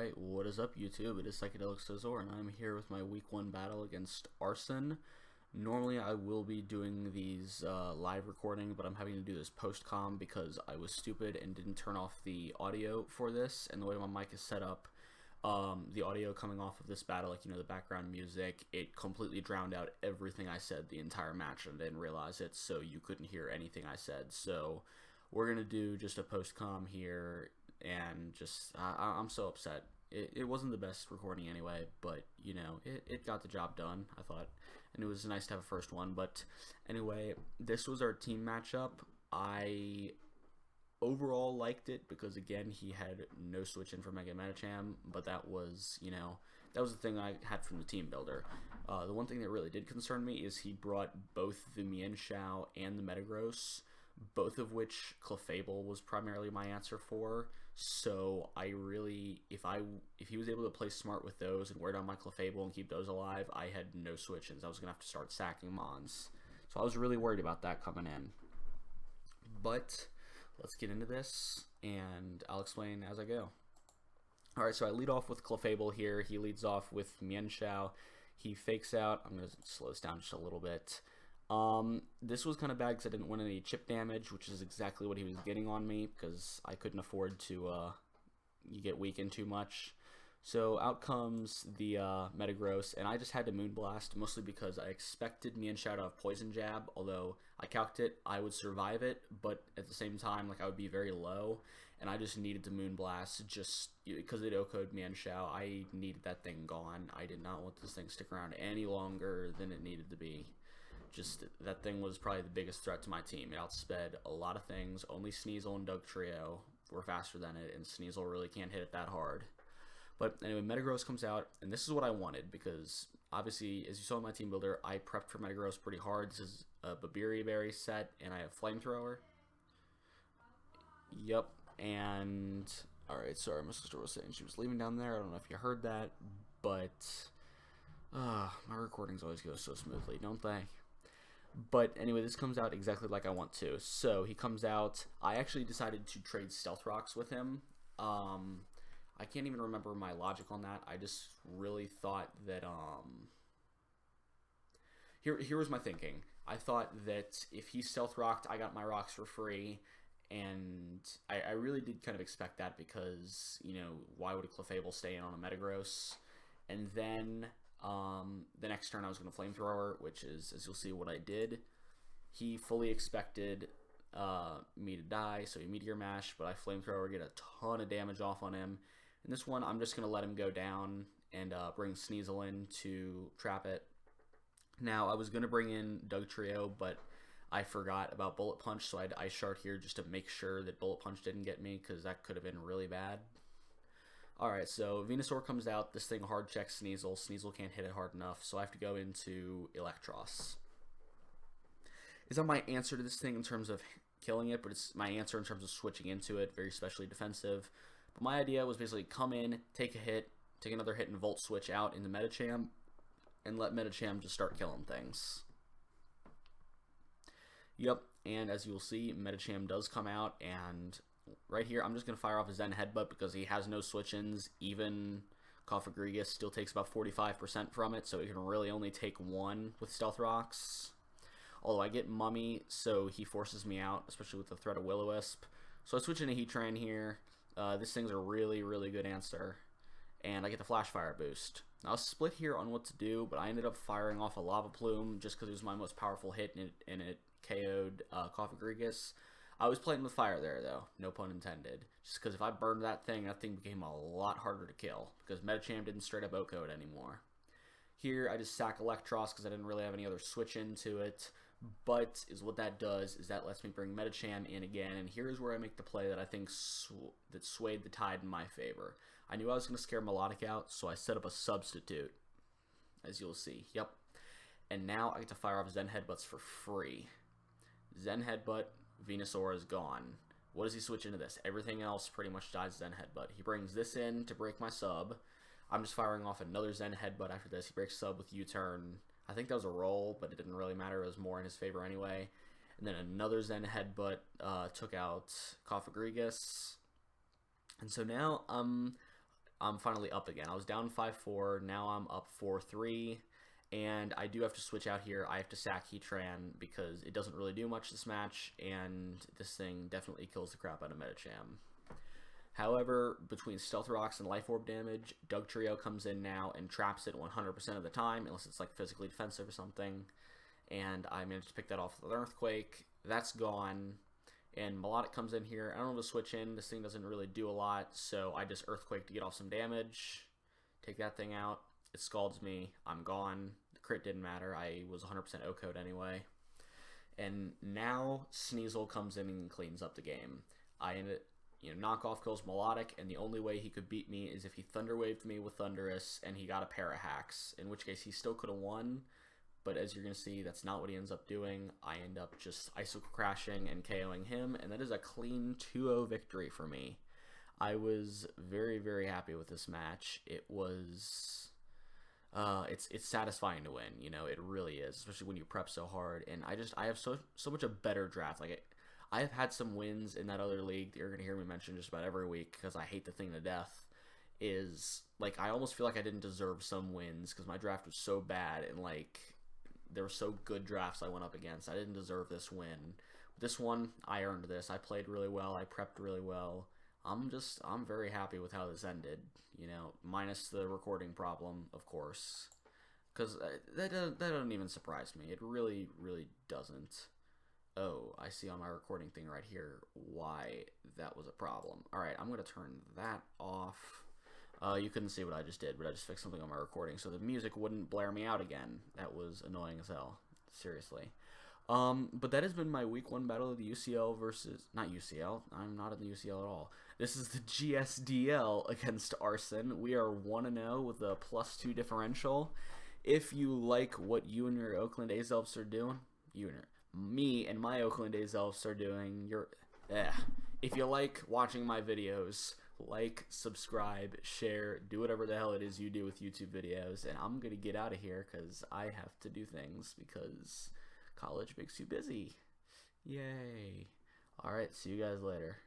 Alright, what is up YouTube? It is Psychedelic Scizor, and I'm here with my week 1 battle against Arson. Normally I will be doing these live recording, but I'm having to do this post-com because I was stupid and didn't turn off the audio for this, and the way my mic is set up, the audio coming off of this battle, like, the background music, it completely drowned out everything I said the entire match, and I didn't realize it, so you couldn't hear anything I said. So we're going to do just a post-com here, and just, I'm so upset. It wasn't the best recording anyway, but, it got the job done, I thought, and it was nice to have a first one. But anyway, this was our team matchup. I overall liked it because, again, he had no switch in for Mega Medicham, but that was, that was the thing I had from the team builder. The one thing that really did concern me is he brought both the Mienshao and the Metagross, both of which Clefable was primarily my answer for. So I really, if he was able to play smart with those and wear down my Clefable and keep those alive, I had no switch-ins. I was going to have to start sacking Mons. So I was really worried about that coming in. But let's get into this, and I'll explain as I go. Alright, so I lead off with Clefable here. He leads off with Mienshao. He fakes out. I'm going to slow this down just a little bit. This was kind of bad because I didn't win any chip damage, which is exactly what he was getting on me because I couldn't afford to get weakened too much. So out comes the Metagross, and I just had to Moonblast, mostly because I expected Mienshao to have Poison Jab, although I calced it, I would survive it, but at the same time, I would be very low, and I just needed to Moonblast just because it OHKO'd Mienshao. I needed that thing gone. I did not want this thing to stick around any longer than it needed to be. Just, that thing was probably the biggest threat to my team. It outsped a lot of things. Only Sneasel and Dugtrio were faster than it, and Sneasel really can't hit it that hard. But anyway, Metagross comes out, and this is what I wanted, because obviously, as you saw in my team builder, I prepped for Metagross pretty hard. This is a Babiri Berry set, and I have Flamethrower. Yep, and alright, sorry, my sister was saying she was leaving down there. I don't know if you heard that, but my recordings always go so smoothly, don't they? But anyway, this comes out exactly like I want to. So he comes out. I actually decided to trade Stealth Rocks with him. I can't even remember my logic on that. I just really thought that here was my thinking. I thought that if he Stealth Rocked, I got my rocks for free, and I really did kind of expect that because, why would a Clefable stay in on a Metagross? And then the next turn I was going to Flamethrower, which is, as you'll see, what I did. He fully expected me to die, so he Meteor Mash, but I Flamethrower, get a ton of damage off on him. In this one, I'm just going to let him go down and bring Sneasel in to trap it. Now, I was going to bring in Dugtrio, but I forgot about Bullet Punch, so I had Ice Shard here just to make sure that Bullet Punch didn't get me, because that could have been really bad. Alright, so Venusaur comes out. This thing hard checks Sneasel. Sneasel can't hit it hard enough, so I have to go into Electros. It's not my answer to this thing in terms of killing it, but it's my answer in terms of switching into it, very specially defensive. But my idea was basically come in, take a hit, take another hit, and Volt Switch out into Medicham, and let Medicham just start killing things. Yep, and as you'll see, Medicham does come out, and right here, I'm just going to fire off a Zen Headbutt because he has no switch-ins. Even Cofagrigus still takes about 45% from it, so it can really only take one with Stealth Rocks. Although I get Mummy, so he forces me out, especially with the threat of Will-O-Wisp. So I switch into Heatran here. This thing's a really, really good answer. And I get the Flash Fire boost. Now, I was split here on what to do, but I ended up firing off a Lava Plume just because it was my most powerful hit, and it KO'd Cofagrigus. I was playing with fire there, though. No pun intended. Just because if I burned that thing became a lot harder to kill. Because Medicham didn't straight up OHKO it anymore. Here, I just sack Electros because I didn't really have any other switch into it. But what that does is that lets me bring Medicham in again. And here's where I make the play that I think that swayed the tide in my favor. I knew I was going to scare Melodic out, so I set up a substitute. As you'll see. Yep. And now I get to fire off Zen Headbutts for free. Zen Headbutt. Venusaur is gone. What does he switch into this? Everything else pretty much dies Zen Headbutt. He brings this in to break my sub. I'm just firing off another Zen Headbutt after this. He breaks sub with U-turn. I think that was a roll, but it didn't really matter. It was more in his favor anyway. And then another Zen Headbutt took out Cofagrigus. And so now I'm finally up again. I was down 5-4. Now I'm up 4-3. And I do have to switch out here. I have to sack Heatran because it doesn't really do much this match, and this thing definitely kills the crap out of Medicham. However, between Stealth Rocks and Life Orb damage, Dugtrio comes in now and traps it 100% of the time, unless it's like physically defensive or something. And I managed to pick that off with an Earthquake. That's gone. And Melodic comes in here. I don't know to switch in. This thing doesn't really do a lot, so I just Earthquake to get off some damage. Take that thing out. It scalds me. I'm gone. The crit didn't matter. I was 100% O-code anyway. And now Sneasel comes in and cleans up the game. I ended, knockoff kills Melodic, and the only way he could beat me is if he Thunder Waved me with Thundurus and he got a pair of hacks, in which case he still could have won. But as you're going to see, that's not what he ends up doing. I end up just Icicle Crashing and KOing him, and that is a clean 2-0 victory for me. I was very, very happy with this match. It was... it's satisfying to win, it really is, especially when you prep so hard. And I have so much a better draft. Like, I have had some wins in that other league that you're gonna hear me mention just about every week because I hate the thing to death. Is like I almost feel like I didn't deserve some wins because my draft was so bad, and like there were so good drafts I went up against. I didn't deserve this win. This one, I earned this. I played really well. I prepped really well. I'm very happy with how this ended, minus the recording problem, of course, because that doesn't even surprise me. It really, really doesn't. Oh, I see on my recording thing right here why that was a problem. All right, I'm going to turn that off. You couldn't see what I just did, but I just fixed something on my recording, so the music wouldn't blare me out again. That was annoying as hell, seriously. But that has been my week 1 battle of the UCL versus... Not UCL. I'm not in the UCL at all. This is the GSDL against Arson. We are 1-0 with a +2 differential. If you like what you and your Oakland A's Elves are doing... Me and my Oakland A's Elves are doing... If you like watching my videos, like, subscribe, share, do whatever the hell it is you do with YouTube videos. And I'm going to get out of here because I have to do things because... college makes you busy. Yay. Alright, see you guys later.